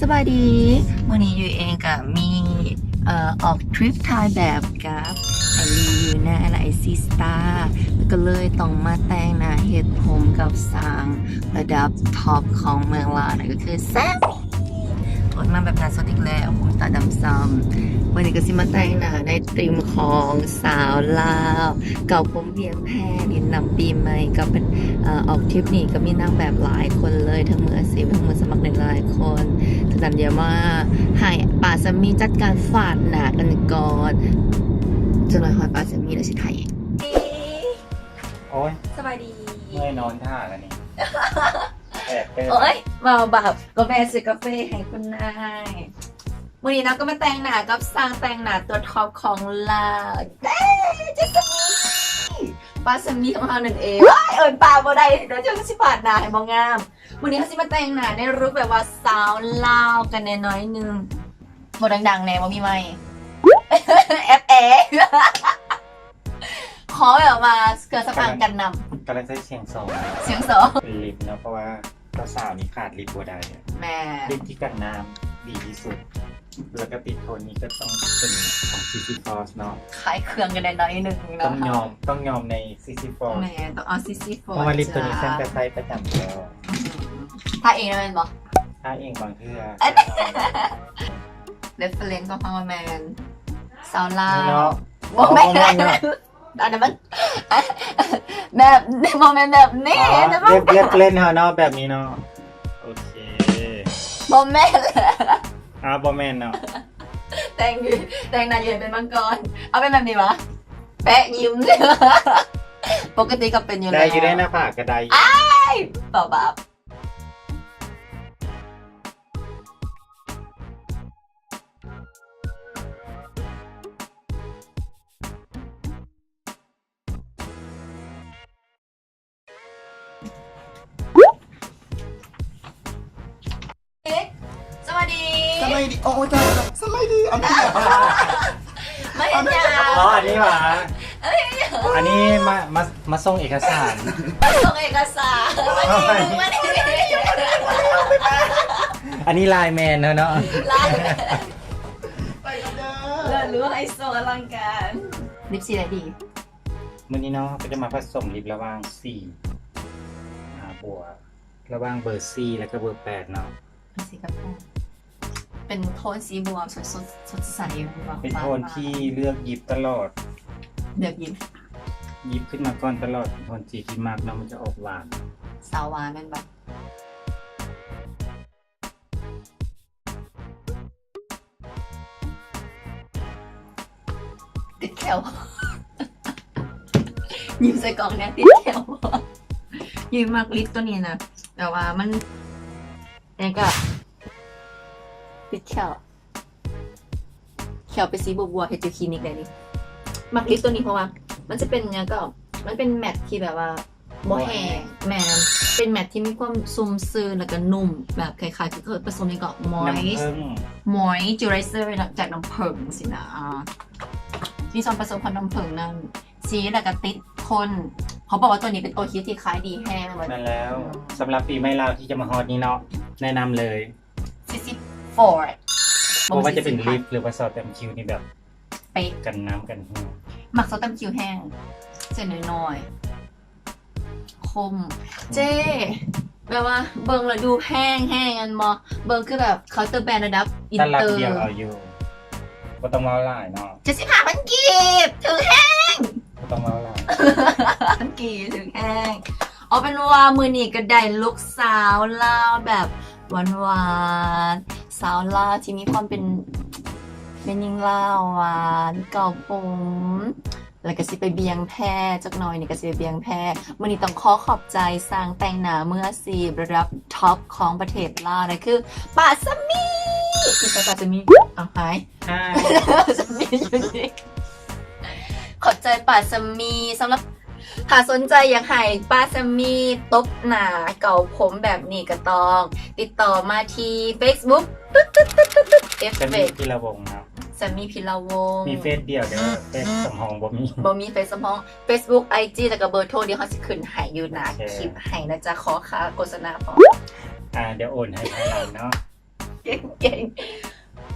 สบายดีวันนี้อยู่เองกับมีออกทริปถ่ายแบบกับไอรีอยู่หน้าไอซีสตาร์ก็เลยต้องมาแต่งหน้าเฮ็ดผมกับสางระดับท็อปของเมืองลาวนั่นก็คือแซ่บอดมาแบบนั้นสดอีกแล้วผมตาดำซ้ำวันนี้ก็สิมาแต่งหน้าในตรีมของสาวลาวเก่าผมเบียงแพร่ดินนำปีใหม่ก็เป็นออกทริปนี้ก็มีนางแบบหลายคนเลยทั้งมืออาชีพทั้งมือสมัครในหลายคนถึงนั้นเดี๋ยวมาให้ป่าสามีจัดการฝาดหนากันก่อนจะลอยหอยป่าสามีแล้วสิไทย โอ้ย สบายดี เมื่อยนอนท่าแล้วนี่ แอบเป็น โอ้ยมาแบบก็แม่ซื้อกาแฟให้คุณนายวันนี้เราก็มาแต่งหน้ากับสร้างแต่งหน้าตัวท็อปของเราจะสมีป้าสมีของเราหนึ่งเองว้ายเอิญป่าบ่ได้เดี๋ยวจะสิปาดหน้าให้มองงามวันนี้เขาสิมาแต่งหน้าในรูปแบบว่าสาวลาวกันแน่น้อยนึงบทดังๆแน่ว่ามีไหม แอฟเอ ขอแบบมาเกิดสปางกันน กำลังใช้เสียงสอง ำเสียงสอง เป็นลิปเนาะเพราะว่าสาวนี่ขาดลิปบัวใดอะ แม่ ลิปที่กันน้ำดีที่สุด แล้วก็ติดโทนนี้ก็ต้องเป็นของ CC Force เนาะ ขายเครื่องกันแน่น้อยนึงนะ ต้องยอมใน CC Force แม่ต้องเอาซิซิโฟ เพราะว่าลิปตัวนี้แซมแต่ใช้ประจำแล้ว ถ้าเองนะแมนบอก ถ้าเองบางเทื่อ เรฟเฟรนซ์ก็พาวแมนสาวลา นี่ ว เนาะ โมเมนต์อันนั้นมันแบบโมเมนต์แบบนี้ อ๋อ นะมั้ง เรียบเล่นเนาะแบบนี้เนาะโอเค โมเมนต์ บอแมนเนาะ แต่งนานยืนเป็นมังกรเอาเป็นแบบนี้วะแปะยิ้มเลยปกติก็เป็นอยู่แล้ว ได้อยู่ได้หน้าผากก็ได้อยู่ เปล่าแบบสวัสดี สมัยดีโอ้จ้าสมัยดีอันนี้ ไม่เห็นยา อ๋ออันนี้หว่าอันนี้มาส่งเอกสาร ส่งเอกสารมาดิ อันนี้ไลน์แมนเนาะ ไลน์ ไปกันเด้ เลิ อ ศรู้ไฮโซอลังการลิปสีอะไรดี วันนี้เนาะก็จะมาผสมลิประหว่างบัวระหว่างเบอร์ 4 แล้วก็เบอร์ 8 เนาะ สีกาแฟเป็นโทนสีบวมสดใส เป็นโทนที่เลือกหยิบตลอด เดือดยิ้ม หยิบขึ้นมาก่อนตลอดโทนสีที่มากเนาะมันจะออกหวาน สาวหวานเป็นแบบติดแขว ยิ้มใส่กล่องเนี่ยติดแขวยิ้มมากลิปตัวนี้นะแต่ว่ามันนี่ก็ติดแขวไปสีบัวๆให้เจอคลินิกได้ดิมักลิปตัวนี้เพราะว่ามันจะเป็นไงก็มันเป็นแมทที่แบบว่าโมแห้งแมนเป็นแมทที่มีความซุ่มซื่อแล้วก็นุ่มแบบคล้ายๆที่เคยผสมในเกาะมอย น้ำ ส์ ผึ้ง มอยเจอไรเซอร์จากน้ำผึ้งสินะมีส่วนผสมของน้ำผึ้งนั่นสีแล้วก็ติดทนเขาบอกว่าตัวนี้เป็นตัวคิดที่ขายดีแห้งเลย นั่นแล้วสำหรับปีใหม่ลาวที่จะมาฮอตนี้เนาะแนะนำเลย 44 เพราะว่าจะเป็นลิปหรือว่าซอสเต็มคิวนี่แบบ เป๊ะ กันน้ำกันหัว หมักซอสตำคิวแห้งเส้นน้อยๆคมเจ๊แปลว่าเบิงแล้วดูแห้งอันมอเบิงคือแบบเคาน์เตอร์แบรนด์ระดับอิน ถ้ารั เต บ อร์ เดียวเอาอยู่ก็ต้องเมาหลายเนาะ 75,000 กีบถึงแห้ง ก็ต้องเมาหลาย พันกีบถึงแห้งเอาเป็นว่ามือนี่ก็ได้ลุกสาวลาวแบบหวานๆสาวลาวที่มีความเป็นยิงลาวหวานเก่าผมแล้วก็สิไปเบียงแพร่จักหน่อยนี่ก็สิไปเบียงแพร่มือนี้ต้องขอบใจสร้างแต่งหนาเมื่อซีระดับท็อปของประเทศลาวนะคือป่าสมีที่ป่าสมีเอาหาย สมีอยู่นี่ขอบใจป่าสมีสำหรับถ้าสนใจอยากให้ป้าสมีตบหนาเก่าผมแบบนี้ก็ต้อง ติดต่อมาที่ Facebook จะ เฟ มี ซ ที่ระวงนะ สมีพิลาวงศ์ มีเฟซเดียวเด้อเฟซสมองบ่มี บ่มีเฟซสมอง Facebook IG แล้วก็เบอร์โทรเดี๋ยวเขาจะขึ้นให้อยู่หน้า โอเค คลิปให้นะจ๊ะขอค่าโฆษณาพอ เดี๋ยวโอนให้ภายหลังเนาะ เก่ง เก่ง